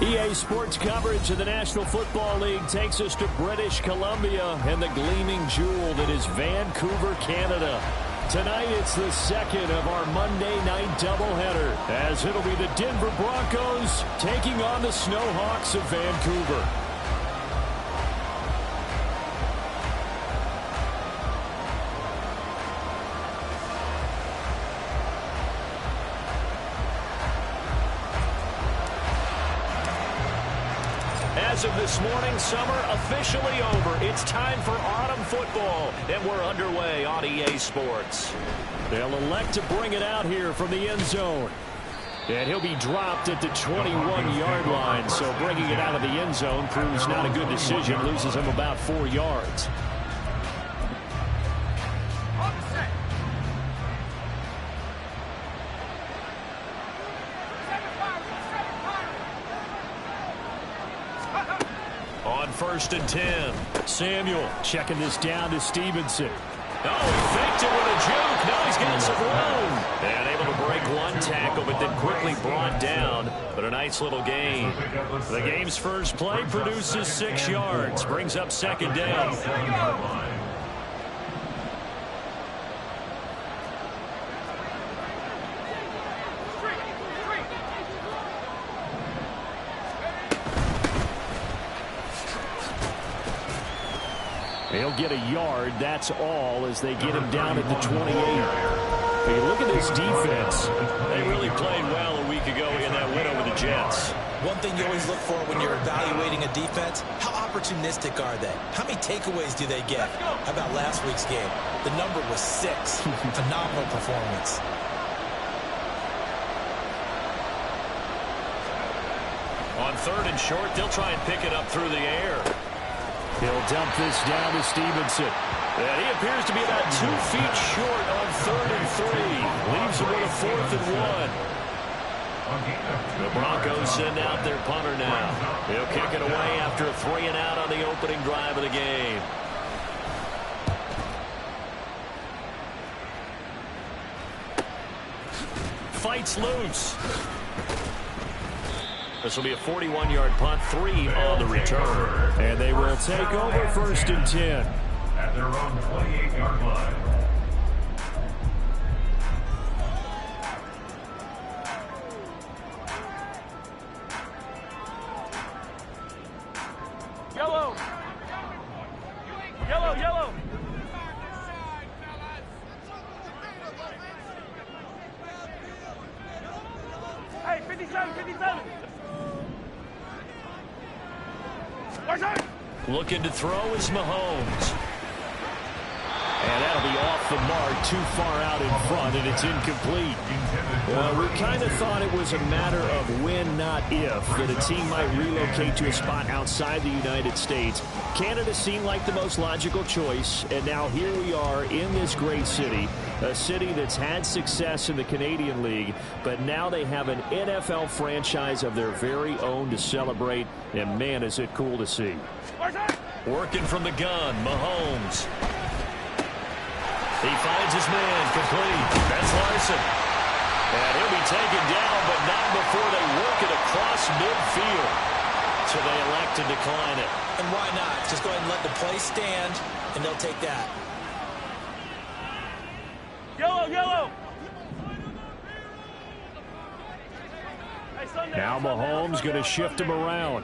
EA Sports coverage of the National Football League takes us to British Columbia and the gleaming jewel that is Vancouver, Canada. Tonight, it's the second of our Monday night doubleheader, as it'll be the Denver Broncos taking on the Snowhawks of Vancouver. As of this morning, summer officially over. It's time for autumn football, and we're underway on EA Sports. They'll elect to bring it out here from the end zone. And he'll be dropped at the 21-yard line, so bringing it out of the end zone proves not a good decision, loses him about 4 yards. First and 10. Samuel checking this down to Stevenson. Oh, he faked it with a juke. Now he's got some room. And able to break one tackle, but then quickly brought down. But a nice little gain. The game's first play produces 6 yards. Brings up second down. He'll get a yard, that's all, as they get him down at the 28. Hey, look at this defense. They really played well a week ago in that win over the Jets. One thing you always look for when you're evaluating a defense, how opportunistic are they? How many takeaways do they get? How about last week's game? The number was 6. Phenomenal performance. On third and short, they'll try and pick it up through the air. He'll dump this down to Stevenson. And he appears to be about 2 feet short on third and 3. Leaves him with a 4th and 1. The Broncos send out their punter now. He'll kick it away after a 3 and out on the opening drive of the game. Fights loose. This will be a 41-yard punt, 3 on the return. And they will take over first and 10. At their own 28-yard line. Yellow. Yellow, yellow. Hey, 57, 57. Looking to throw is Mahomes. And that'll be off the mark, too far out in front, and it's incomplete. Well, we kind of thought it was a matter of when, not if, that a team might relocate to a spot outside the United States. Canada seemed like the most logical choice, and now here we are in this great city, a city that's had success in the Canadian League, but now they have an NFL franchise of their very own to celebrate, and man, is it cool to see. Working from the gun, Mahomes. He finds his man, complete. That's Larson. And he'll be taken down, but not before they work it across midfield. So they elect to decline it. And why not? Just go ahead and let the play stand, and they'll take that. Yellow, yellow. Now Mahomes going to shift him around.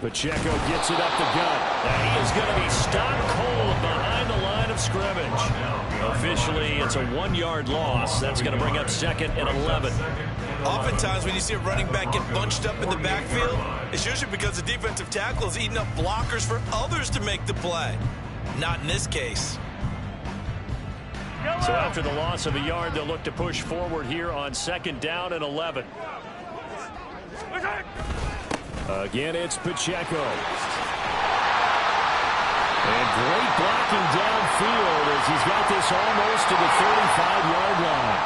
Pacheco gets it up the gut. And he is going to be stopped cold behind the line of scrimmage. Officially, it's a 1-yard loss. That's going to bring up 2nd and 11. Oftentimes when you see a running back get bunched up in the backfield, it's usually because the defensive tackle is eating up blockers for others to make the play. Not in this case. So after the loss of a yard, they'll look to push forward here on 2nd down and 11. Again, it's Pacheco. And great blocking downfield as he's got this almost to the 35-yard line.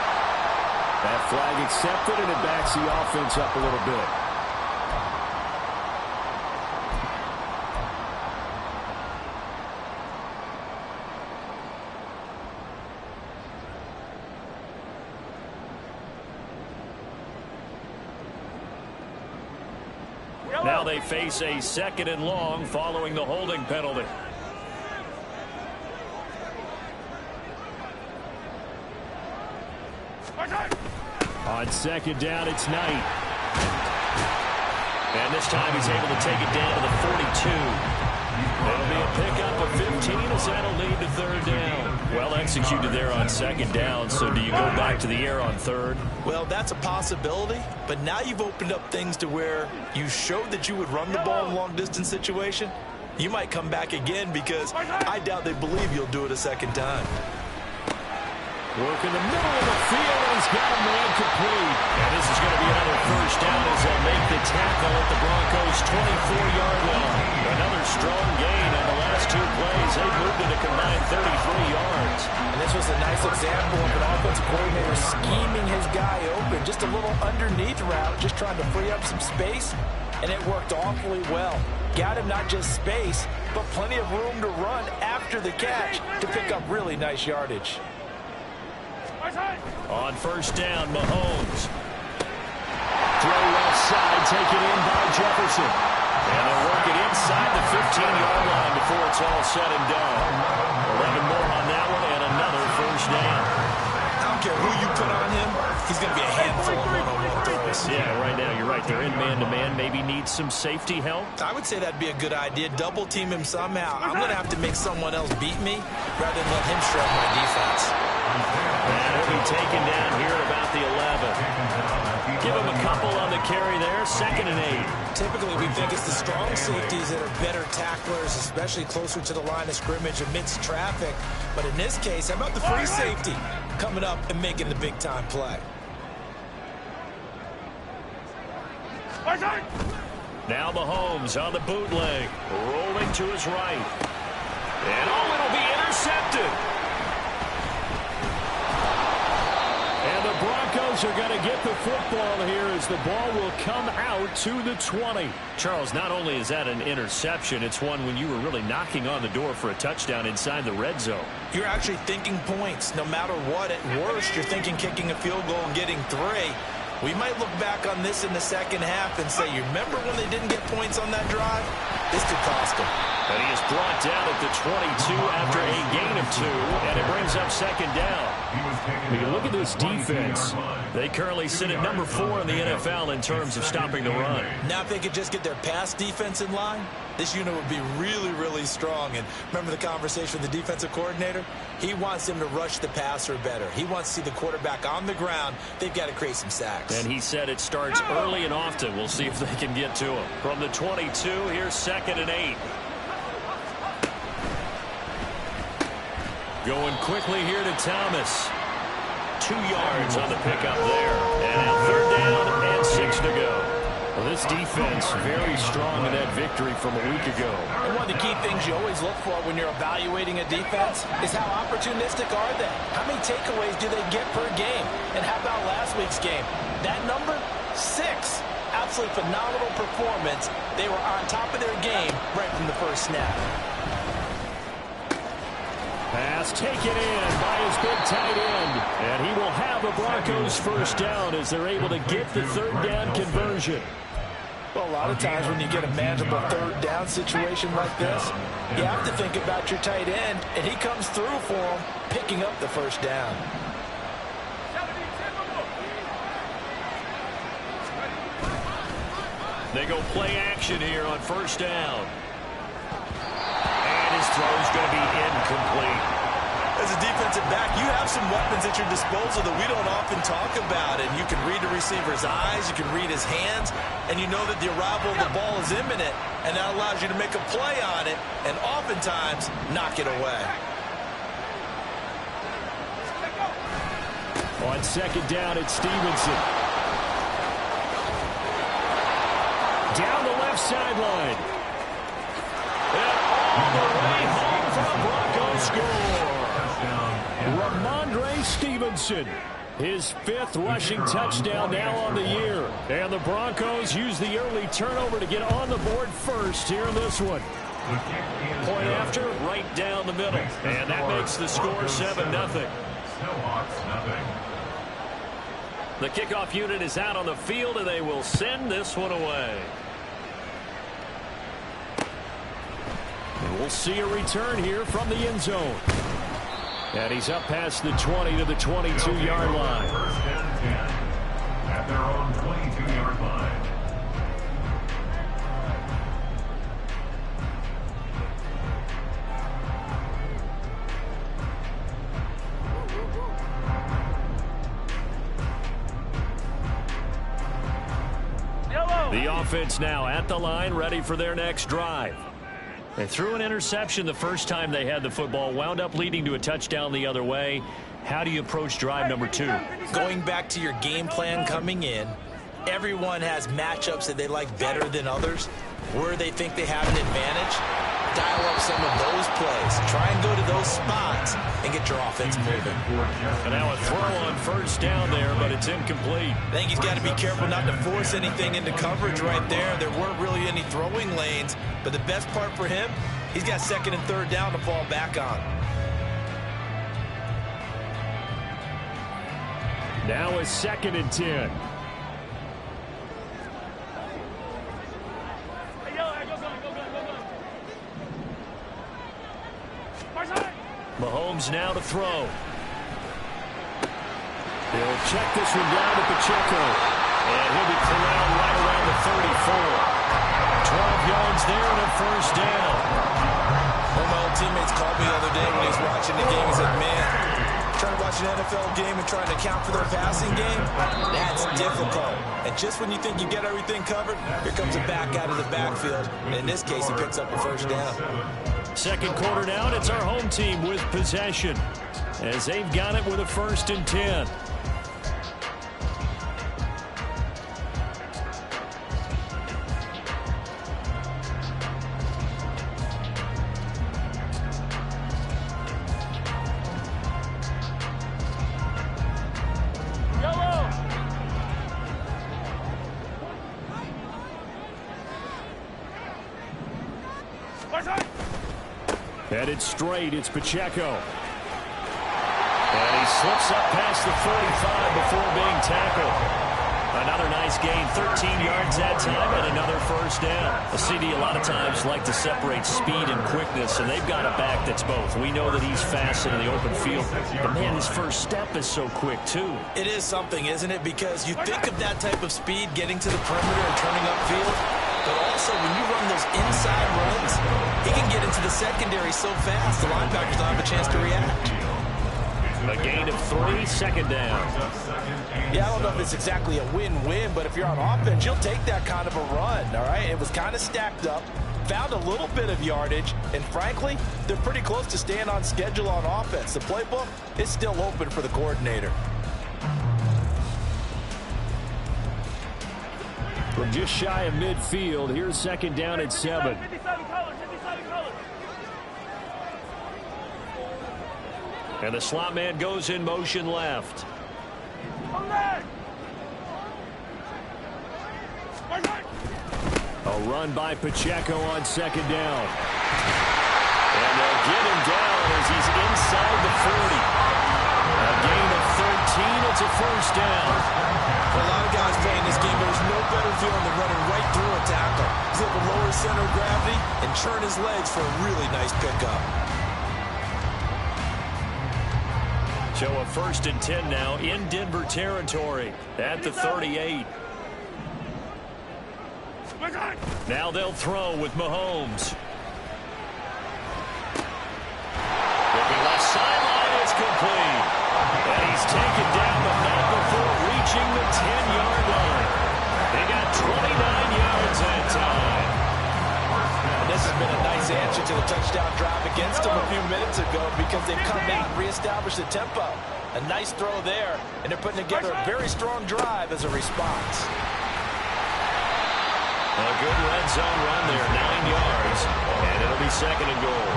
That flag accepted, and it backs the offense up a little bit. Now they face a 2nd and long following the holding penalty. On 2nd down, it's Knight. And this time he's able to take it down to the 42. It'll be a pickup of 15 as that'll lead to 3rd down. Well executed there on 2nd down, so do you go back to the air on 3rd? Well, that's a possibility, but now you've opened up things to where you showed that you would run the ball in a long-distance situation. You might come back again because I doubt they believe you'll do it a 2nd time. Work in the middle of the field, and he's got a man complete. And this is going to be another 1st down as they'll make the tackle at the Broncos' 24-yard line. Another strong gain on the last 2 plays. They moved it a combined 33 yards. And this was a nice example of an offensive coordinator scheming his guy open. Just a little underneath route, just trying to free up some space, and it worked awfully well. Got him not just space, but plenty of room to run after the catch to pick up really nice yardage. On 1st down, Mahomes. Throw left side, taken in by Jefferson. And they'll work it inside the 15-yard line before it's all said and done. 11 more on that one, and another 1st down. I don't care who you put on him, he's going to be a handful of one-on-one throws. Yeah, right now you're right. They're in man-to-man. Maybe needs some safety help. I would say that'd be a good idea. Double team him somehow. I'm going to have to make someone else beat me rather than let him shred my defense. And he'll be taken down here at about the 11. Give him a couple on the carry there. 2nd and 8. Typically, we think it's the strong safeties that are better tacklers, especially closer to the line of scrimmage amidst traffic. But in this case, how about the free safety coming up and making the big-time play? Now Mahomes on the bootleg, rolling to his right. And it'll be intercepted. And the Broncos are going to get the football here as the ball will come out to the 20. Charles, not only is that an interception, it's one when you were really knocking on the door for a touchdown inside the red zone. You're actually thinking points. No matter what, at worst, you're thinking kicking a field goal and getting 3. We might look back on this in the 2nd half and say, you remember when they didn't get points on that drive? This could cost them. And he is brought down at the 22 after a gain of 2, and it brings up 2nd down. When you look at this defense, they currently sit at number 4 in the NFL in terms of stopping the run. Now if they could just get their pass defense in line, this unit would be really, really strong. And remember the conversation with the defensive coordinator? He wants them to rush the passer better. He wants to see the quarterback on the ground. They've got to create some sacks. And he said it starts early and often. We'll see if they can get to him. From the 22, here's 2nd and 8. Going quickly here to Thomas. 2 yards on the pickup there. And now 3rd down and 6 to go. Well, this defense very strong in that victory from a week ago. And one of the key things you always look for when you're evaluating a defense is how opportunistic are they? How many takeaways do they get per game? And how about last week's game? That number, 6. Absolutely phenomenal performance. They were on top of their game right from the first snap. Pass taken in by his big tight end. And he will have a Broncos 1st down as they're able to get the 3rd down conversion. Well, a lot of times when you get a manageable 3rd down situation like this, you have to think about your tight end, and he comes through for him, picking up the 1st down. They go play action here on first down. And his throw's going to be incomplete. As a defensive back, you have some weapons at your disposal that we don't often talk about. And you can read the receiver's eyes, you can read his hands, and you know that the arrival of the ball is imminent, and that allows you to make a play on it and oftentimes knock it away. On second down, it's Stevenson. Down the left sideline. And all the way home for a Broncos score. Ramondre Stevenson, his 5th rushing touchdown now on the year. And the Broncos use the early turnover to get on the board first here in this one. Point after, right down the middle. And that makes the score 7-0. The kickoff unit is out on the field, and they will send this one away. And we'll see a return here from the end zone. And he's up past the 20 to the 22-yard line. First and 10 at their own 22-yard line. The offense now at the line, ready for their next drive. They threw an interception the first time they had the football, wound up leading to a touchdown the other way. How do you approach drive number 2? Going back to your game plan coming in, everyone has matchups that they like better than others. Where they think they have an advantage, dial up some of those plays. Try and go to those spots and get your offense moving. And now a throw on first down there, but it's incomplete. I think he's got to be careful not to force anything into coverage right there. There weren't really any throwing lanes, but the best part for him, he's got second and third down to fall back on. Now a 2nd and 10. Mahomes now to throw. He'll check this one down to Pacheco. And he'll be corralled right around the 34. 12 yards there and a first down. One of my old teammates called me the other day when he was watching the game. He said, man, trying to watch an NFL game and trying to account for their passing game, that's difficult. And just when you think you get everything covered, here comes a back out of the backfield. And in this case, he picks up a first down. Second quarter down, it's our home team with possession as they've got it with a 1st and 10. Headed straight, it's Pacheco. And he slips up past the 45 before being tackled. Another nice gain, 13 yards that time, and another first down. A CD a lot of times like to separate speed and quickness, and they've got a back that's both. We know that he's fast in the open field, but man, his first step is so quick, too. It is something, isn't it? Because you think of that type of speed getting to the perimeter and turning upfield, but also when you run those inside runs, he can get into the secondary so fast, the linebackers don't have a chance to react. A gain of 3, second down. Yeah, I don't know if it's exactly a win-win, but if you're on offense, you'll take that kind of a run, all right? It was kind of stacked up, found a little bit of yardage, and frankly, they're pretty close to staying on schedule on offense. The playbook is still open for the coordinator. From just shy of midfield, here's second down at 7. And the slot man goes in motion left. A run by Pacheco on second down. And they'll get him down as he's inside the 40. A gain of 13, it's a first down. For a lot of guys playing this game, there's no better feeling than running right through a tackle. He's able to lower his center of gravity and churn his legs for a really nice pickup. So a 1st and 10 now in Denver territory at the 38. Now they'll throw with Mahomes. Looking left sideline, it's complete. And he's taken down, but not before reaching the 10-yard line. They got 29 yards that time. And this has been a nice answer to the touchdown drive against them a few minutes ago because they've come out and reestablished the tempo. A nice throw there, and they're putting together a very strong drive as a response. A good red zone run there, 9 yards, and it'll be second and goal.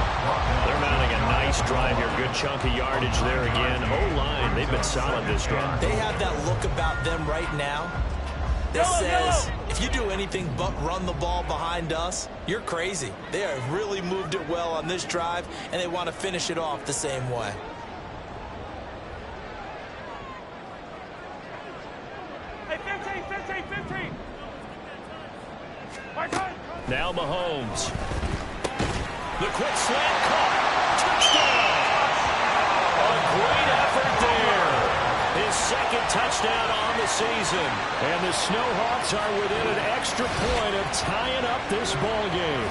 They're mounting a nice drive here. Good chunk of yardage there again. O-line, they've been solid this drive. They have that look about them right now that says, if you do anything but run the ball behind us, you're crazy. They have really moved it well on this drive, and they want to finish it off the same way. Hey, 15, 15, 15. Now Mahomes. The quick slant caught. Touchdown. A great effort there. His second touchdown on the season. And the Snowhawks are within an extra point of tying up this ball game.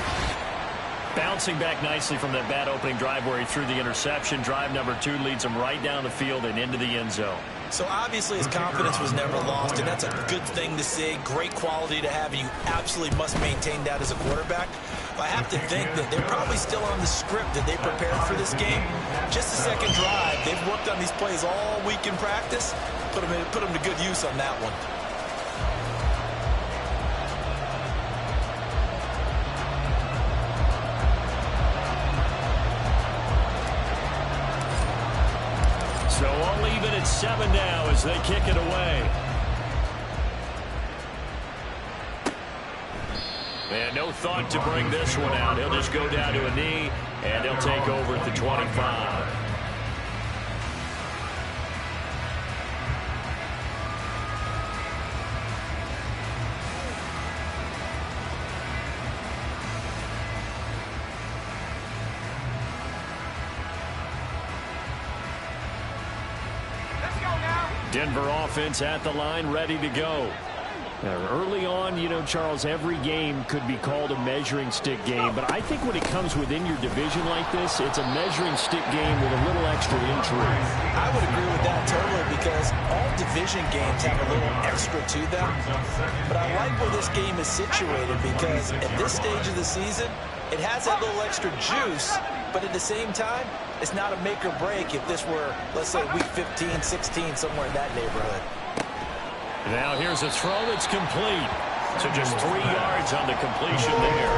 Bouncing back nicely from that bad opening drive where he threw the interception. Drive number 2 leads him right down the field and into the end zone. So obviously his confidence was never lost, and that's a good thing to see. Great quality to have. You absolutely must maintain that as a quarterback. But I have to think that they're probably still on the script that they prepared for this game. Just the second drive. They've worked on these plays all week in practice. Put them to good use on that one. So I'll leave it at 7 now as they kick it away. And no thought to bring this one out. He'll just go down to a knee, and he'll take over at the 25. Denver offense at the line, ready to go. Now, early on, you know, Charles, every game could be called a measuring stick game, but I think when it comes within your division like this, it's a measuring stick game with a little extra intrigue. I would agree with that totally because all division games have a little extra to them, but I like where this game is situated because at this stage of the season, it has that little extra juice, but at the same time, it's not a make or break if this were, let's say, week 15, 16, somewhere in that neighborhood. Now here's a throw that's complete. So just 3 yards on the completion there.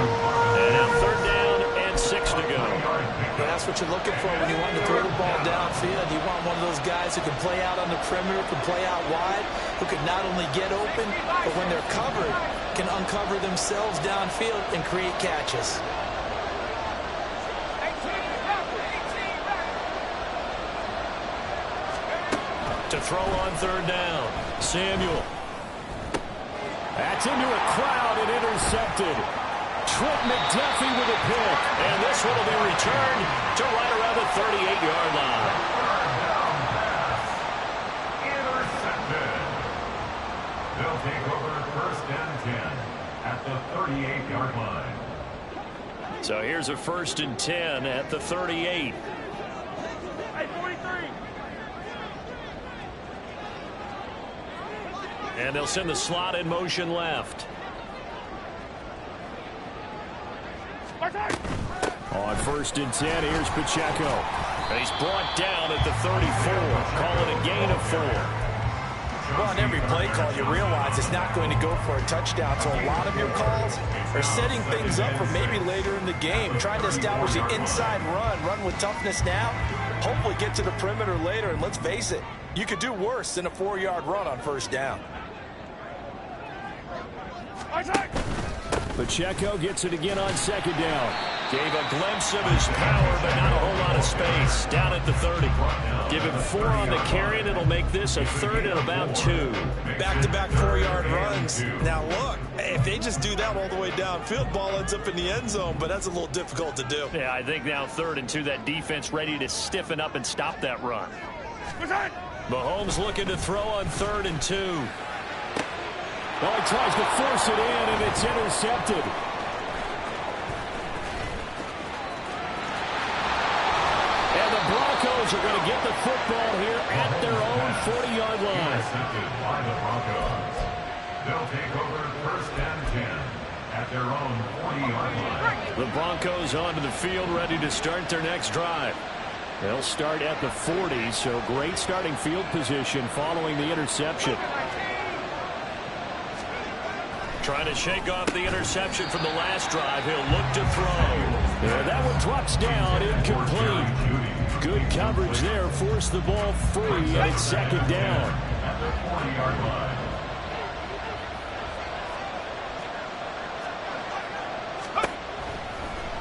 And now third down and 6 to go. And that's what you're looking for when you want to throw the ball downfield. You want one of those guys who can play out on the perimeter, can play out wide, who can not only get open, but when they're covered, can uncover themselves downfield and create catches. To throw on third down, Samuel. That's into a crowd and intercepted. Trent McDuffie with a pick. And this one will be returned to right around the 38-yard line. Intercepted. They'll take over first and 10 at the 38-yard line. So here's a first and 10 at the 38. Hey, 43. And they'll send the slot in motion left. On first and 10, here's Pacheco. And he's brought down at the 34. Call it a gain of 4. Well, on every play call, you realize it's not going to go for a touchdown. So a lot of your calls are setting things up for maybe later in the game, trying to establish the inside run with toughness now, hopefully get to the perimeter later. And let's face it, you could do worse than a 4-yard run on first down. Pacheco gets it again on second down. Gave a glimpse of his power, but not a whole lot of space. Down at the 30. Give him 4 on the carry, and it'll make this a third and about 2. Back-to-back 4-yard runs. Now, look, if they just do that all the way downfield, ball ends up in the end zone, but that's a little difficult to do. Yeah, I think now 3rd and 2, that defense ready to stiffen up and stop that run. Mahomes looking to throw on 3rd and 2. Well, he tries to force it in, and it's intercepted. Broncos are going to get the football here at their own 40-yard line. Intercepted by the Broncos. They'll take over first and 10 at their own 40-yard line. The Broncos onto the field, ready to start their next drive. They'll start at the 40, so great starting field position following the interception. Trying to shake off the interception from the last drive. He'll look to throw. Yeah, that one drops down, incomplete. Good coverage there, forced the ball free, and it's second down. At their 40-yard line.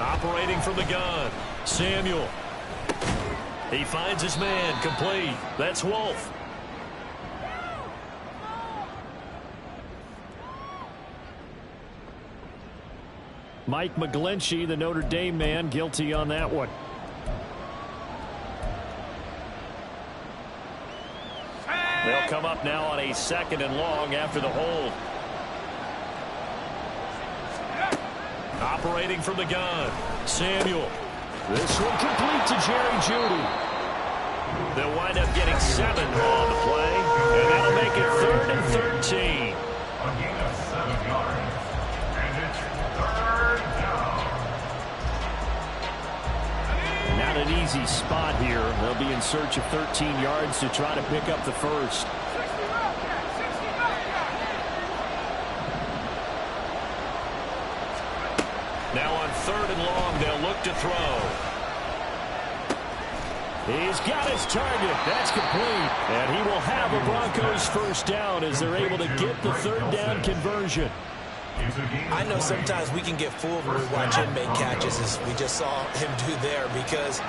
Operating from the gun, Samuel. He finds his man, complete. That's Wolf. Mike McGlinchey, the Notre Dame man, guilty on that one. They'll come up now on a 2nd and long after the hold. Operating from the gun, Samuel. This one complete to Jerry Jeudy. They'll wind up getting 7 on the play, and that'll make it 3rd and 13. A gain of 7 yards. And it's 3rd down. Not an easy spot here. They'll be in search of 13 yards to try to pick up the first. Now on 3rd and long, they'll look to throw. He's got his target. That's complete. And he will have a Broncos first down as they're able to get the 3rd down conversion. I know sometimes we can get fooled when we watch him make catches, as we just saw him do there, because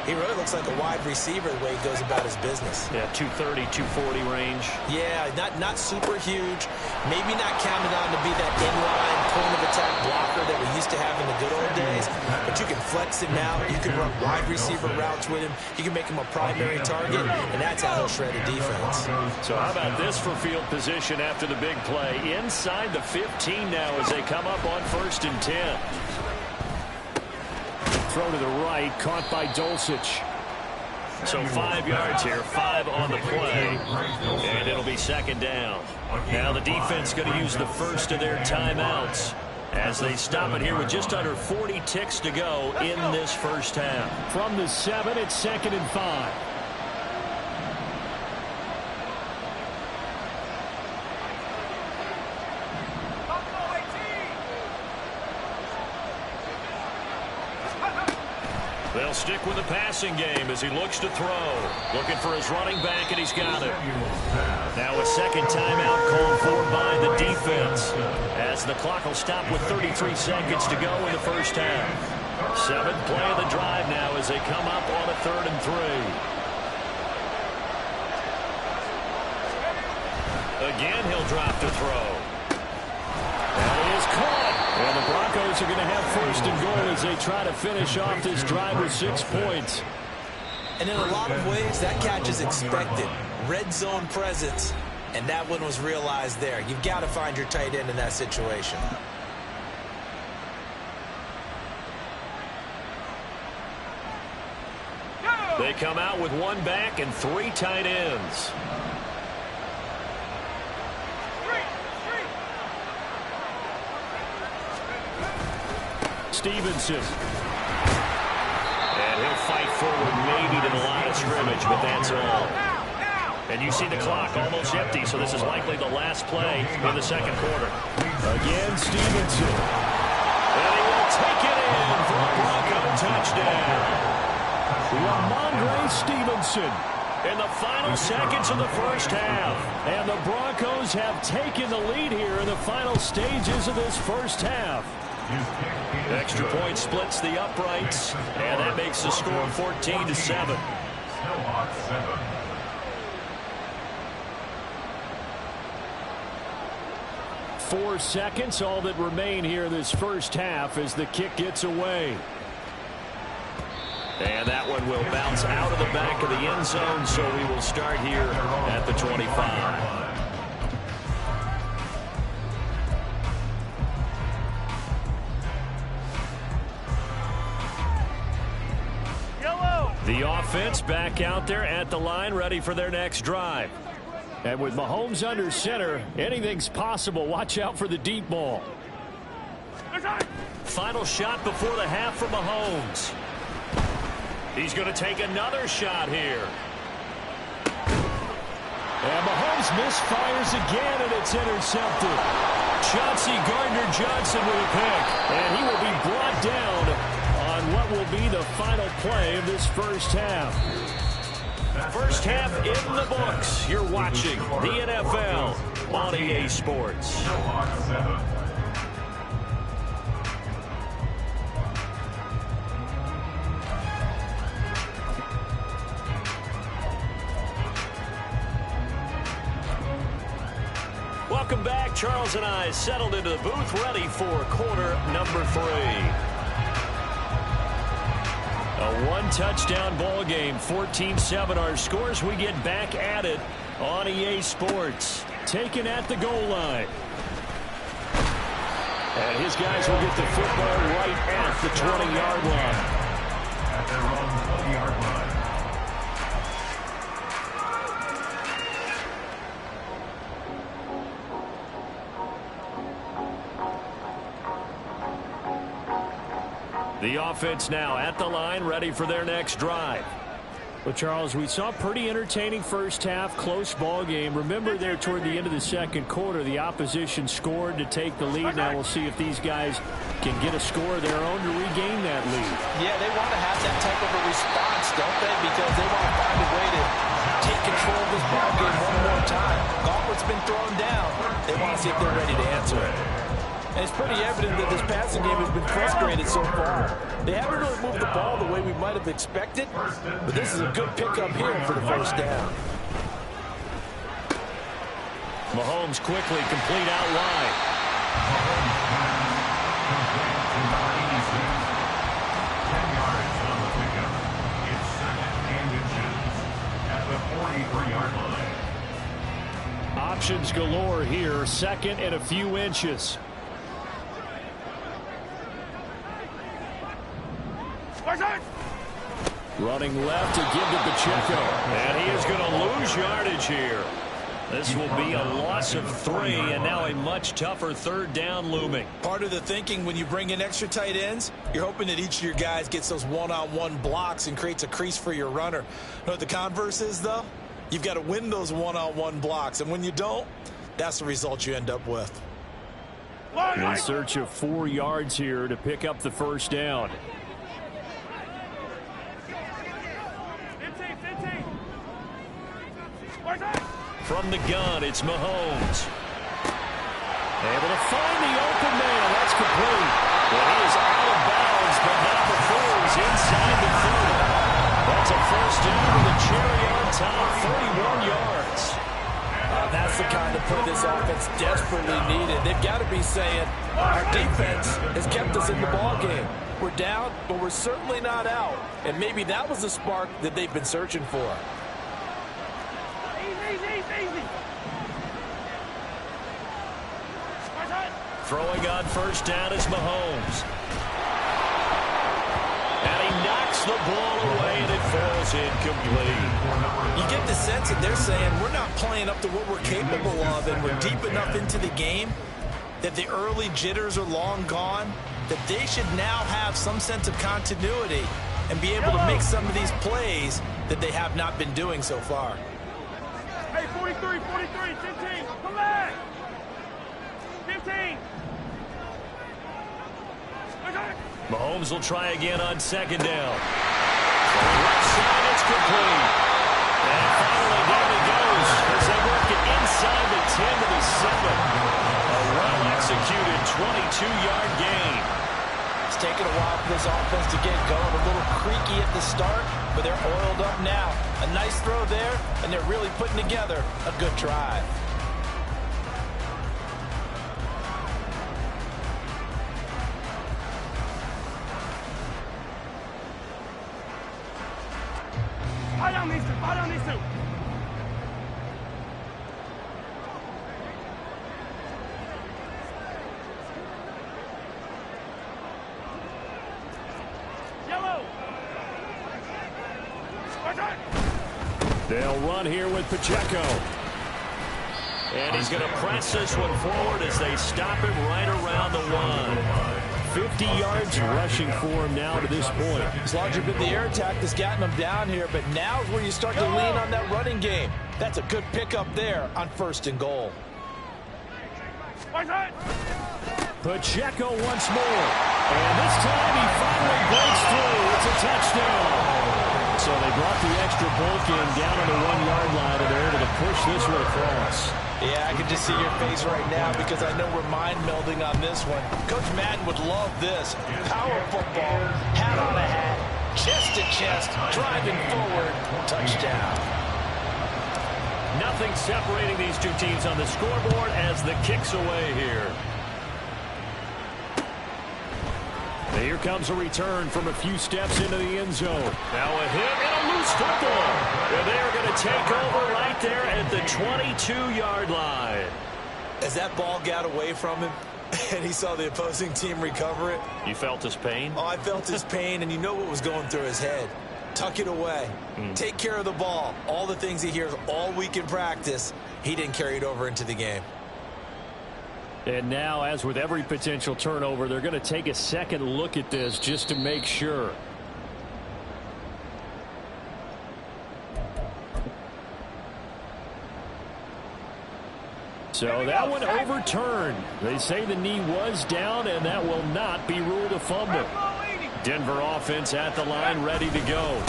he really looks like a wide receiver the way he goes about his business. Yeah, 230, 240 range. Yeah, not super huge. Maybe not counted on to be that inline point-of-attack blocker that we used to have in the good old days. But you can flex him out. You can run wide receiver routes with him. You can make him a primary target, and that's how he'll shred a defense. So how about this for field position after the big play? Inside the 15 now as they come up on 1st and 10. Throw to the right, caught by Dulcich. So 5 yards here, 5 on the play, and it'll be 2nd down. Now the defense going to use the first of their timeouts as they stop it here with just under 40 ticks to go in this first half. From the 7, it's 2nd and 5. They'll stick with the passing game as he looks to throw. Looking for his running back, and he's got it. Now a 2nd timeout called for by the defense as the clock will stop with 33 seconds to go in the first half. 7th play of the drive now as they come up on a 3rd and 3. Again, he'll drop to throw. That is caught. And the Broncos are going to have 1st and goal as they try to finish off this drive with 6 points. And in a lot of ways, that catch is expected. Red zone presence, and that one was realized there. You've got to find your tight end in that situation. They come out with 1 back and 3 tight ends. Stevenson. And he'll fight forward maybe to the line of scrimmage, but that's all. And you see the clock almost empty, so this is likely the last play in the 2nd quarter. Again, Stevenson. And he will take it in for a Bronco touchdown. Ramondre Stevenson in the final seconds of the first half. And the Broncos have taken the lead here in the final stages of this first half. Extra point splits the uprights, and that makes the score 14-7. Still on 7. 4 seconds, all that remain here this first half as the kick gets away. And that one will bounce out of the back of the end zone, so we will start here at the 25. The offense back out there at the line, ready for their next drive. And with Mahomes under center, anything's possible. Watch out for the deep ball. Final shot before the half for Mahomes. He's going to take another shot here. And Mahomes misfires again, and it's intercepted. Chauncey Gardner-Johnson with a pick. And he will be brought down on what will be the final play of this first half. First half in the books. You're watching the NFL on EA Sports. Welcome back. Charles and I settled into the booth, ready for quarter number 3. A one-touchdown ball game, 14-7 our scores. We get back at it on EA Sports. Taken at the goal line. And his guys will get the football right at the 20-yard line. At their own 20-yard line. The offense now at the line, ready for their next drive. Well, Charles, we saw a pretty entertaining first half, close ball game. Remember there toward the end of the second quarter, the opposition scored to take the lead. Now we'll see if these guys can get a score of their own to regain that lead. Yeah, they want to have that type of a response, don't they? Because they want to find a way to take control of this ball game one more time. Gauntlet's been thrown down. They want to see if they're ready to answer it. And it's pretty evident that this passing game has been frustrated so far. They haven't really moved the ball the way we might have expected, but this is a good pickup here for the first down. Mahomes quickly complete out wide. Mahomes complete to Martinez. 10 yards on the pickup. It's second and inches at the 43-yard line. Options galore here, second and a few inches. Running left to give to Pacheco. And he is going to lose yardage here. This will be a loss of 3, and now a much tougher third down looming. Part of the thinking when you bring in extra tight ends, you're hoping that each of your guys gets those one-on-one blocks and creates a crease for your runner. You know what the converse is, though? You've got to win those one-on-one blocks, and when you don't, that's the result you end up with. In search of 4 yards here to pick up the first down. From the gun, it's Mahomes. Able to find the open man. That's complete. But he is out of bounds, but not before he's inside the 30. That's a first down with a cherry on top, 31 yards. That's the kind of play this offense desperately needed. They've got to be saying, our defense has kept us in the ball game. We're down, but we're certainly not out. And maybe that was the spark that they've been searching for. Throwing on first down is Mahomes. And he knocks the ball away, and it falls incomplete. You get the sense that they're saying we're not playing up to what we're capable of, and we're deep enough into the game that the early jitters are long gone, that they should now have some sense of continuity and be able to make some of these plays that they have not been doing so far. Hey, 43, 15, come back! 15! Mahomes will try again on second down. Left side, it's complete. And finally down he goes as they work it inside the 10 to the 7. A well-executed 22-yard gain. It's taken a while for this offense to get going. A little creaky at the start, but they're oiled up now. A nice throw there, and they're really putting together a good drive. Buy down these two. Yellow. They'll run here with Pacheco. And he's going to press this one forward as they stop him right around the 1. 50 yards rushing for him now to this point. It's largely been the air attack that's gotten him down here, but now is where you start to lean on that running game. That's a good pickup there on 1st and goal. Pacheco once more. And this time he finally breaks through. It's a touchdown. So they brought the extra bulk in down on the 1-yard line, and they're able to push this one across. Yeah, I can just see your face right now because I know we're mind melding on this one. Coach Madden would love this. Power football, hat on a hat, chest to chest, driving forward, touchdown. Nothing separating these two teams on the scoreboard as the kick's away here. Here comes a return from a few steps into the end zone. Now a hit and a loose football. And they are going to take over right there at the 22-yard line. As that ball got away from him and he saw the opposing team recover it. You felt his pain? Oh, I felt his pain, and you know what was going through his head. Tuck it away. Take care of the ball. All the things he hears all week in practice, he didn't carry it over into the game. And now, as with every potential turnover, they're going to take a second look at this just to make sure. So that one overturned. They say the knee was down, and that will not be ruled a fumble. Denver offense at the line, ready to go.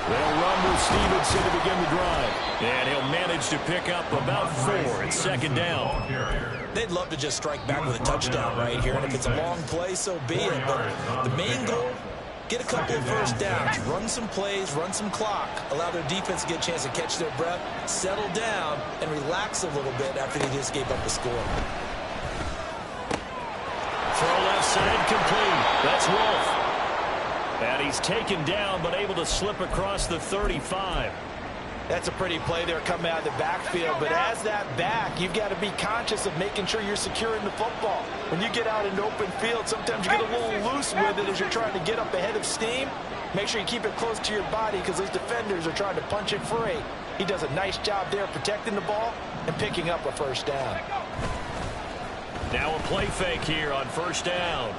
They'll run with Stevenson to begin the drive. And he'll manage to pick up about 4. It's 2nd down. They'd love to just strike back with a touchdown right here. And if it's a long play, so be it. But the main goal, get a couple of first downs. Run some plays, run some clock. Allow their defense to get a chance to catch their breath, settle down, and relax a little bit after they just gave up a score. Throw left side complete. That's Wolf. And he's taken down but able to slip across the 35. That's a pretty play there coming out of the backfield, but as that back, you've got to be conscious of making sure you're securing the football. When you get out in open field, sometimes you get a little loose with it as you're trying to get up ahead of steam. Make sure you keep it close to your body because those defenders are trying to punch it free. He does a nice job there protecting the ball and picking up a first down. Now a play fake here on 1st down.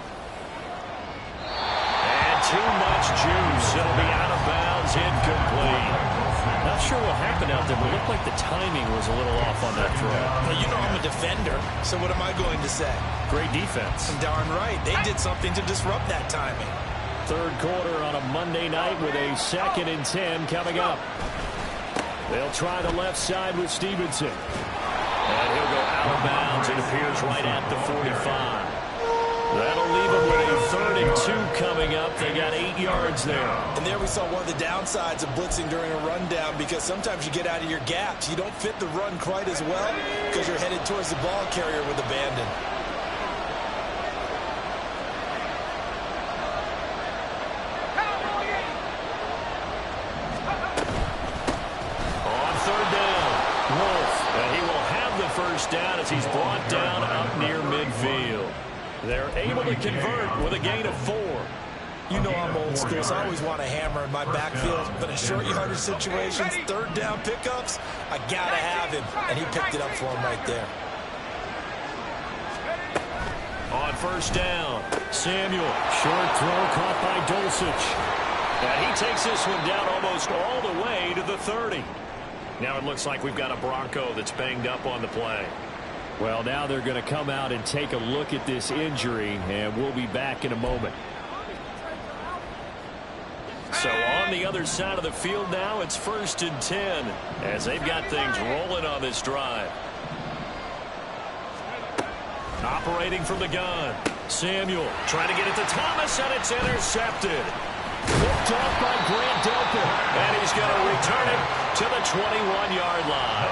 And too much juice. It'll be out of bounds, incomplete. Not sure what happened out there, but it looked like the timing was a little off on that throw. Well, you know I'm a defender, so what am I going to say? Great defense. Darn right. They did something to disrupt that timing. 3rd quarter on a Monday night with a 2nd and 10 coming up. They'll try the left side with Stevenson. And he'll go out of bounds. It appears right at the 45. That'll leave them with a 3rd and 2 coming up. They got 8 yards there. And there we saw one of the downsides of blitzing during a rundown because sometimes you get out of your gaps. You don't fit the run quite as well because you're headed towards the ball carrier with abandon. On 3rd down, Wolf. And he will have the first down as he's brought down up near midfield. They're able to convert with a gain of 4. You know I'm old school, so I always want to hammer in my backfield. But in short yardage situations, 3rd down pickups, I got to have him. And he picked it up for him right there. On 1st down, Samuel. Short throw caught by Dulcich. And he takes this one down almost all the way to the 30. Now it looks like we've got a Bronco that's banged up on the play. Well, now they're going to come out and take a look at this injury, and we'll be back in a moment. So on the other side of the field now, it's 1st and 10 as they've got things rolling on this drive. Operating from the gun, Samuel trying to get it to Thomas, and it's intercepted. Picked off by Grant Delpit, and he's going to return it to the 21-yard line.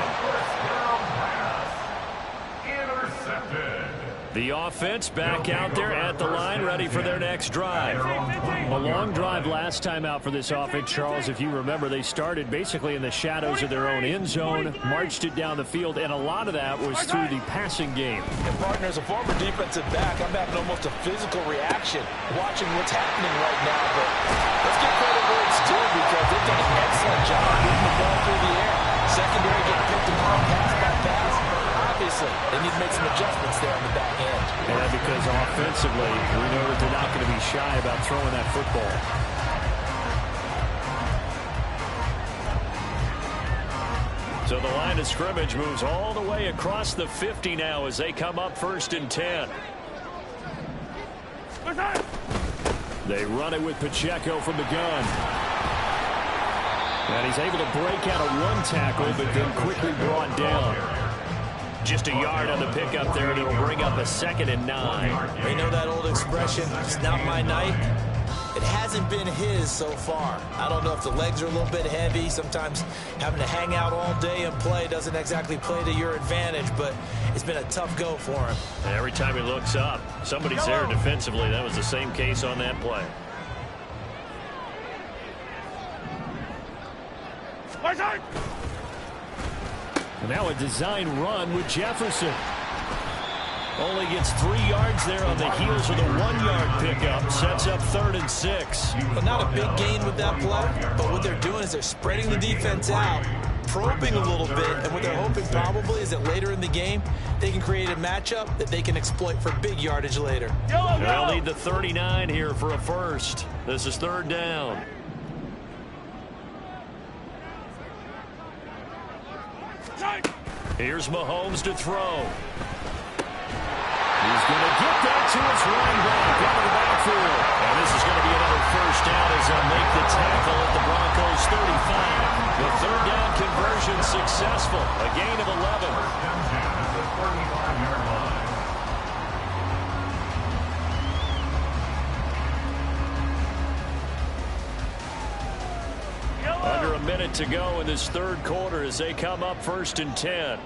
The offense back out there at the line, ready for their next drive. A long drive last time out for this offense, Charles. If you remember, they started basically in the shadows of their own end zone, marched it down the field, and a lot of that was through the passing game. And partner, as a former defensive back, I'm having almost a physical reaction watching what's happening right now. But let's give credit where it's due because they've done an excellent job need to make some adjustments there on the back end. Yeah, because offensively, we know that they're not going to be shy about throwing that football. So the line of scrimmage moves all the way across the 50 now as they come up 1st and 10. They run it with Pacheco from the gun. And he's able to break out of one tackle, but then quickly brought down. Just a yard on the pickup there, and it'll bring up a 2nd and 9. You know that old expression, it's not my night? It hasn't been his so far. I don't know if the legs are a little bit heavy. Sometimes having to hang out all day and play doesn't exactly play to your advantage, but it's been a tough go for him. And every time he looks up, somebody's there defensively. That was the same case on that play. And now a design run with Jefferson. Only gets 3 yards there on the heels of the 1-yard pickup. Sets up 3rd and 6. But not a big gain with that play. But what they're doing is they're spreading the defense out, probing a little bit. And what they're hoping probably is that later in the game, they can create a matchup that they can exploit for big yardage later. They'll need the 39 here for a first. This is 3rd down. Here's Mahomes to throw. He's going to get that to his running back out of the backfield. And this is going to be another 1st down as they'll make the tackle at the Broncos 35. The 3rd down conversion successful. A gain of 11. Under a minute to go in this 3rd quarter as they come up 1st and 10.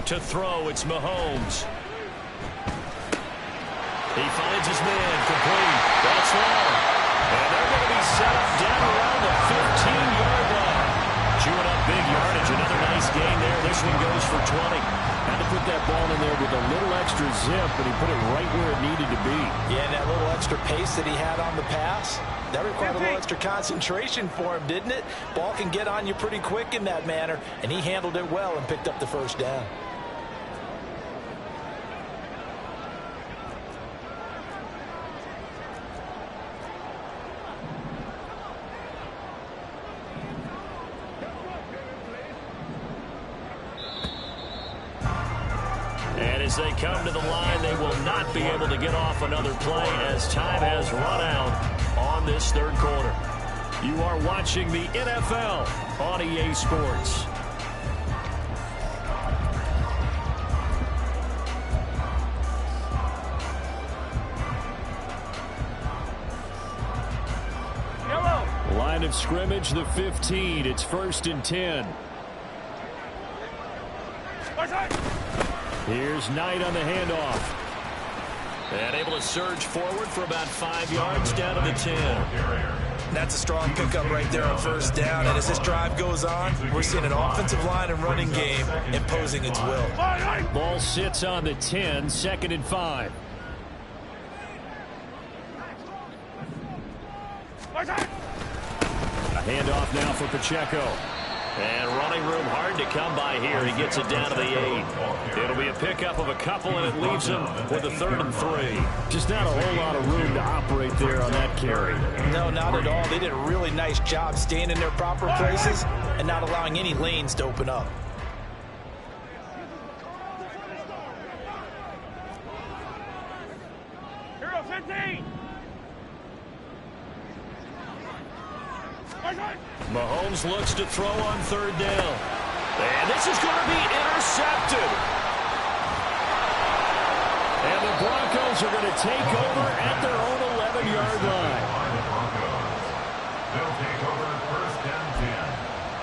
To throw, it's Mahomes. He finds his man, complete. That's long. And they're going to be set up down around the 15-yard line. Chewing up big yardage. Another nice gain there. This one goes for 20. Had to put that ball in there with a little extra zip, but he put it right where it needed to be. Yeah, and that little extra pace that he had on the pass, that required a little extra concentration for him, didn't it? Ball can get on you pretty quick in that manner, and he handled it well and picked up the 1st down. As they come to the line, they will not be able to get off another play as time has run out on this 3rd quarter. You are watching the NFL on EA Sports. Line of scrimmage, the 15. It's 1st and 10. Here's Knight on the handoff. And able to surge forward for about 5 yards down to the 10. That's a strong pickup right there on 1st down. And as this drive goes on, we're seeing an offensive line and running game imposing its will. Ball sits on the 10, 2nd and 5. A handoff now for Pacheco. And running room hard to come by here. He gets it down to the 8. It'll be a pickup of a couple, and it leaves him with a 3rd and 3. Just not a whole lot of room to operate there on that carry. No, not at all. They did a really nice job staying in their proper places and not allowing any lanes to open up. Hero 15. Mahomes looks to throw on 3rd down. And this is going to be intercepted. And the Broncos are going to take over at their own 11-yard line. They'll take over 1st and 10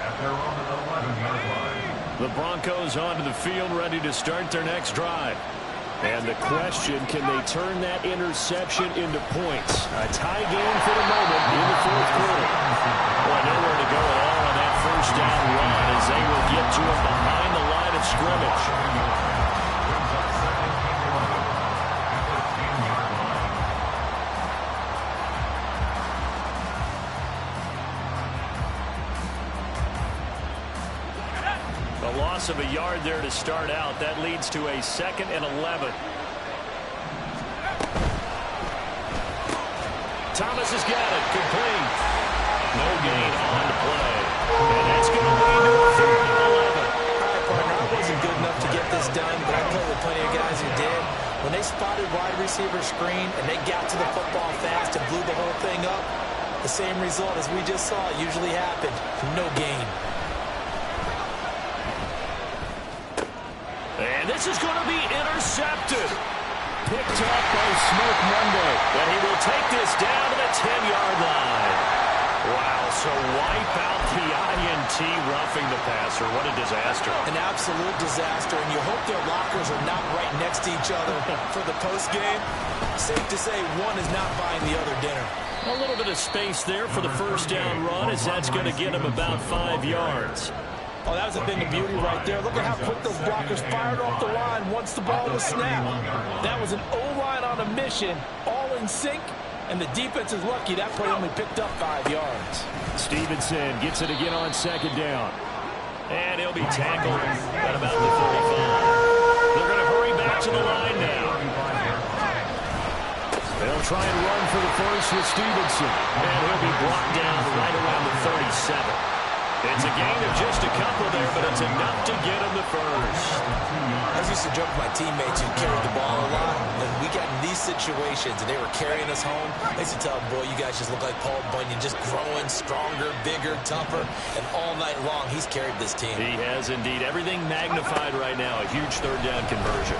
at their own 11-yard line. The Broncos onto the field ready to start their next drive. And the question, can they turn that interception into points? A tie game for the moment in the 4th quarter. Well, nowhere to go at all on that 1st down run as they will get to it behind the line of scrimmage. A loss of a yard there to start out. That leads to a 2nd and 11. Thomas has got it. Complete. No gain on the play. And that's going to lead to a 3rd and 11. All right, partner, I wasn't good enough to get this done, but I played with plenty of guys who did. When they spotted wide receiver screen and they got to the football fast and blew the whole thing up, the same result as we just saw usually happened. No gain. And this is going to be intercepted. Picked up by Smoke Monday. And he will take this down to the 10-yard line. Wow, so wipe out the INT roughing the passer. What a disaster. An absolute disaster, and you hope their lockers are not right next to each other for the postgame. Safe to say one is not buying the other dinner. A little bit of space there for the first down run, as that's going to get him about 5 yards. Oh, that was a thing of beauty right there. Look at how quick those blockers fired off the line once the ball was snapped. That was an O-line on a mission, all in sync, and the defense is lucky that play only picked up 5 yards. Stevenson gets it again on 2nd down. And he'll be tackled at about the 35. They're going to hurry back to the line now. They'll try and run for the first with Stevenson. And he'll be brought down right around the 37. It's a gain of just a couple there, but it's enough to get him the first. I used to joke with my teammates who carried the ball a lot. When we got in these situations and they were carrying us home, I used to tell them, boy, you guys just look like Paul Bunyan, just growing stronger, bigger, tougher, and all night long he's carried this team. He has indeed. Everything magnified right now. A huge 3rd down conversion.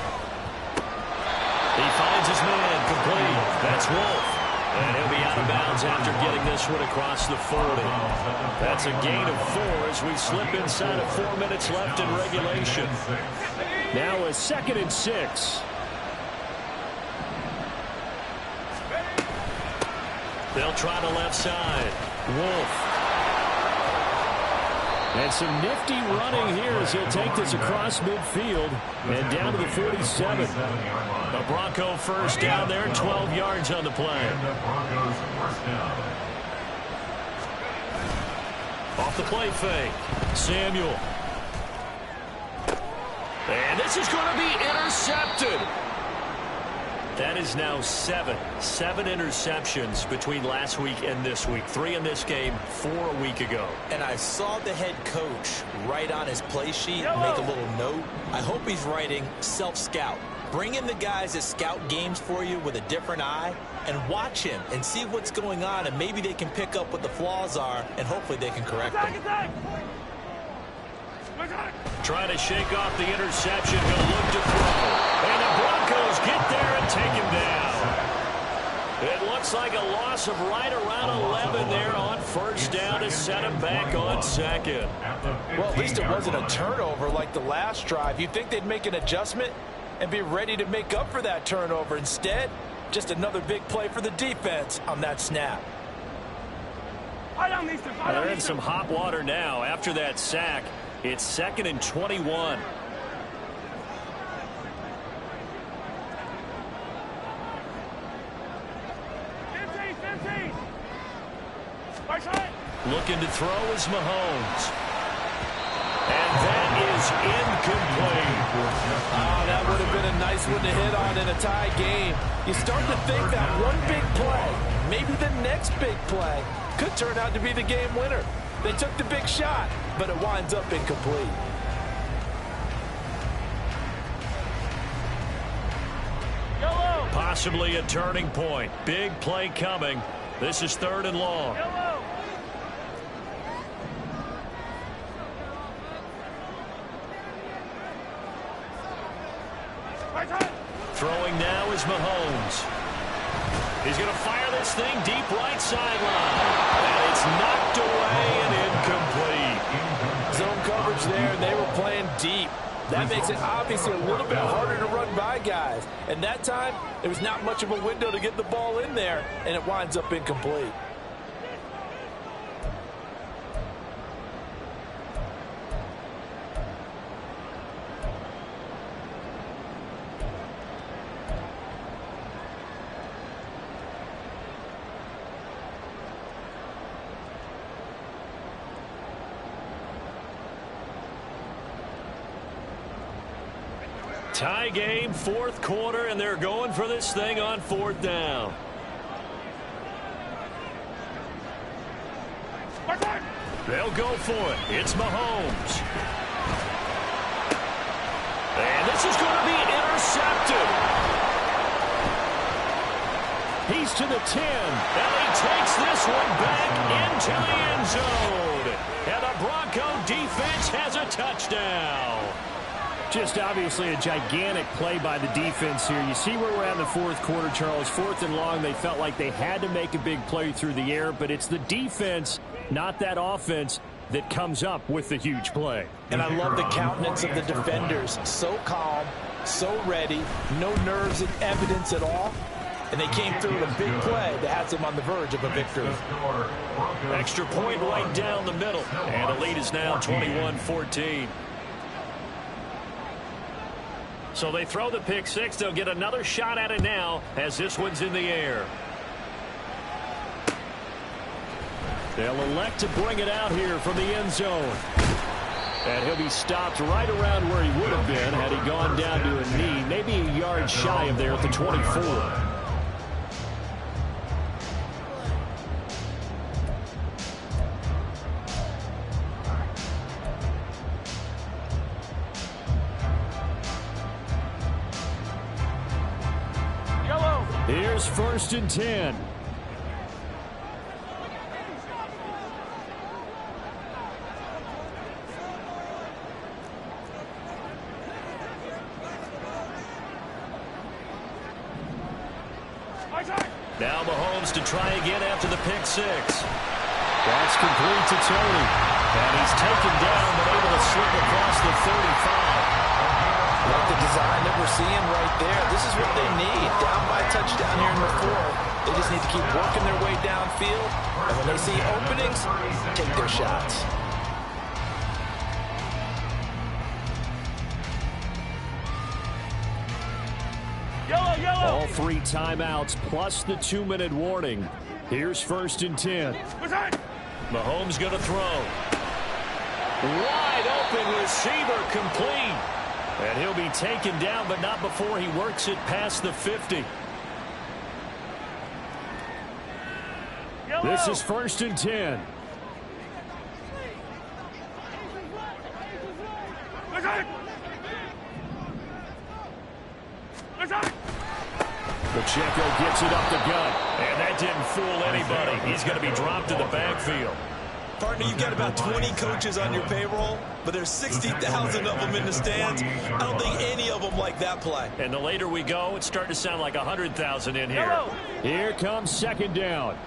He finds his man complete. That's Wolf. And he'll be out of bounds after getting this one across the 40. That's a gain of 4 as we slip inside of 4 minutes left in regulation. Now a 2nd and 6. They'll try the left side. Wolf. And some nifty running here as he'll take this across midfield and down to the 47. The Bronco first down there, 12 yards on the play. Off the play fake, Samuel. And this is going to be intercepted. That is now 7 interceptions between last week and this week. 3 in this game, 4 a week ago. And I saw the head coach write on his play sheet, make a little note. I hope he's writing self-scout. Bring in the guys that scout games for you with a different eye and watch him and see what's going on, and maybe they can pick up what the flaws are, and hopefully they can correct them. Trying to shake off the interception. He'll look to throw. And the Broncos get there and take him down. It looks like a loss of right around 11 there on first down to set him back on 2nd. Well, at least it wasn't a turnover like the last drive. You'd think they'd make an adjustment and be ready to make up for that turnover. Instead, just another big play for the defense on that snap. They're in some hot water now after that sack. It's 2nd and 21. Looking to throw is Mahomes. And that is incomplete. Oh, that would have been a nice one to hit on in a tie game. You start to think that one big play, maybe the next big play, could turn out to be the game winner. They took the big shot, but it winds up incomplete. Possibly a turning point. Big play coming. This is 3rd and long. Throwing now is Mahomes. He's going to fire this thing deep right sideline. And it's knocked away and incomplete. Zone coverage there, and they were playing deep. That makes it obviously a little bit harder to run by guys. And that time, there was not much of a window to get the ball in there, and it winds up incomplete. Tie game, fourth quarter, and they're going for this thing on fourth down. They'll go for it. It's Mahomes. And this is going to be intercepted. He's to the 10, and he takes this one back into the end zone. And the Bronco defense has a touchdown. Just obviously a gigantic play by the defense here. You see where we're at in the fourth quarter, Charles. Fourth and long, they felt like they had to make a big play through the air, but it's the defense, not that offense, that comes up with the huge play. And I love the countenance of the defenders. So calm, so ready, no nerves and evidence at all. And they came through with a big play that has them on the verge of a victory. Extra point right down the middle. And the lead is now 21-14. So they throw the pick six. They'll get another shot at it now as this one's in the air. They'll elect to bring it out here from the end zone. And he'll be stopped right around where he would have been had he gone down to a knee, maybe a yard shy of there at the 24. Here's first and 10. Now Mahomes to try again after the pick six. That's complete to Tony. And he's taken down but able to slip across the 35. Like the design that we're seeing right there. This is what they need. Down by a touchdown here in the fourth. They just need to keep working their way downfield. And when they see openings, take their shots. All three timeouts plus the 2-minute warning. Here's first and 10. Mahomes going to throw. Wide open receiver complete. And he'll be taken down, but not before he works it past the 50. This is first and 10. Pacheco gets it up the gut, and that didn't fool anybody. He's going to be dropped in the backfield. Partner, you've got about 20 coaches on your payroll, but there's 60,000 of them in the stands. I don't think any of them like that play. And the later we go, it's starting to sound like 100,000 in here. Here comes second down.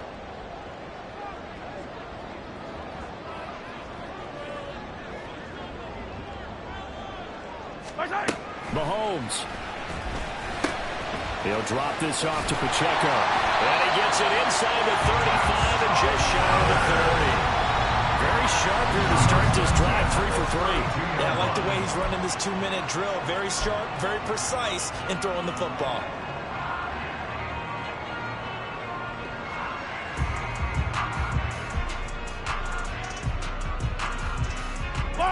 Mahomes. He'll drop this off to Pacheco. And he gets it inside the 35 and just shy of the 30. Very sharp here to start this drive, 3 for 3. Yeah, I like the way he's running this 2-minute drill. Very sharp, very precise in throwing the football.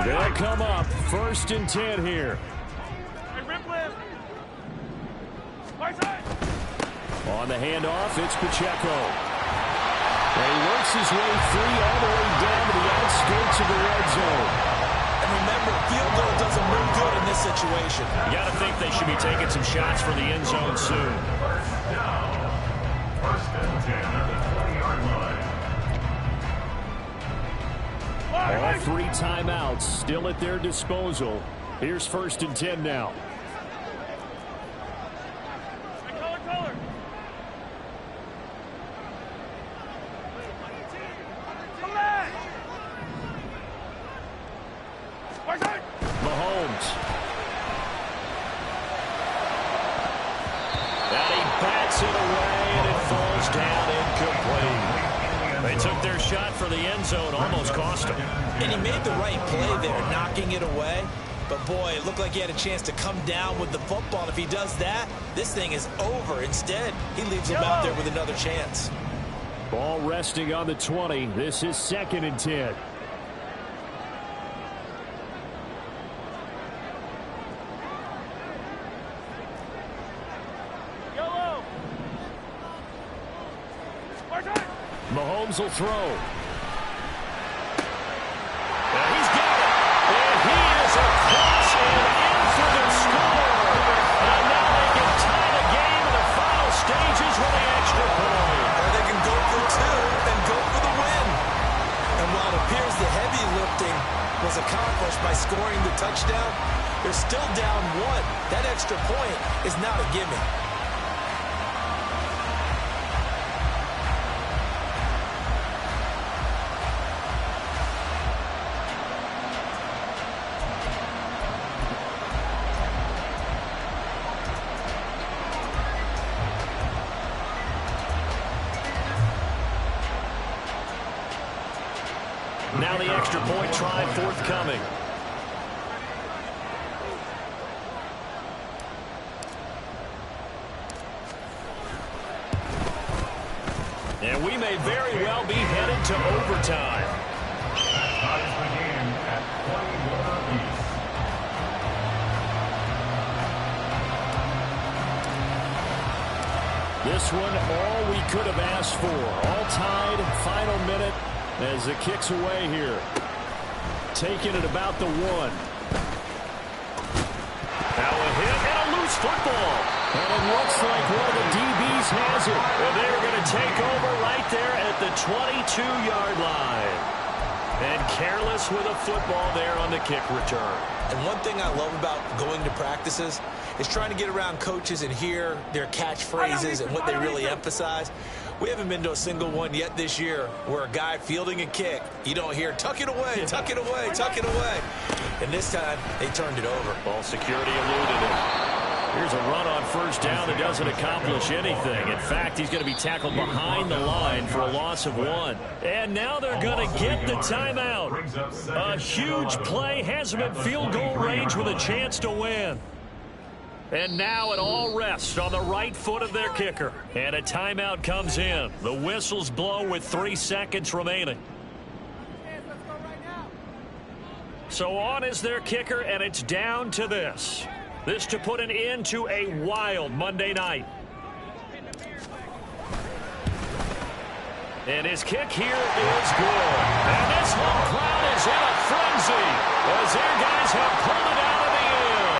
They'll come up first and 10 here. On the handoff, it's Pacheco. And he works his way free all the way down to the outskirts of the red zone. And remember, field goal doesn't look good in this situation. You got to think they should be taking some shots for the end zone soon. First and 10 at the 20-yard line. All three timeouts still at their disposal. Here's first and 10 now. Mahomes. And he bats it away, and it falls down incomplete. They took their shot for the end zone, almost cost him. And he made the right play there, knocking it away. But, boy, it looked like he had a chance to come down with the football. And if he does that, this thing is over. Instead, he leaves him out there with another chance. Ball resting on the 20. This is second and 10. Mahomes will throw. And he's got it. And he is across and in for the score. And now they can tie the game in the final stages with the extra point. Or they can go for two and go for the win. And while it appears the heavy lifting was accomplished by scoring the touchdown, they're still down one. That extra point is not a gimme. Now the extra point try forthcoming. And we may very well be headed to overtime. Ties the game at 21 apiece. This one, all we could have asked for. All tied, final minute as it kicks away here. Taking it about the one. Now a hit and a loose football. And it looks like one of the DBs has it. And they're going to take over right there at the 22-yard line. And careless with a football there on the kick return. And one thing I love about going to practices is trying to get around coaches and hear their catchphrases and what they really emphasize. We haven't been to a single one yet this year where a guy fielding a kick, you don't hear, tuck it away, tuck it away, tuck it away. And this time, they turned it over. Ball security eluded him. Here's a run on first down that doesn't accomplish anything. In fact, he's going to be tackled behind the line for a loss of one. And now they're going to get the timeout. A huge play has them in field goal range with a chance to win. And now it all rests on the right foot of their kicker. And a timeout comes in. The whistles blow with 3 seconds remaining. So on is their kicker, and it's down to this. This to put an end to a wild Monday night. And his kick here is good. And this home crowd is in a frenzy as their guys have pulled it out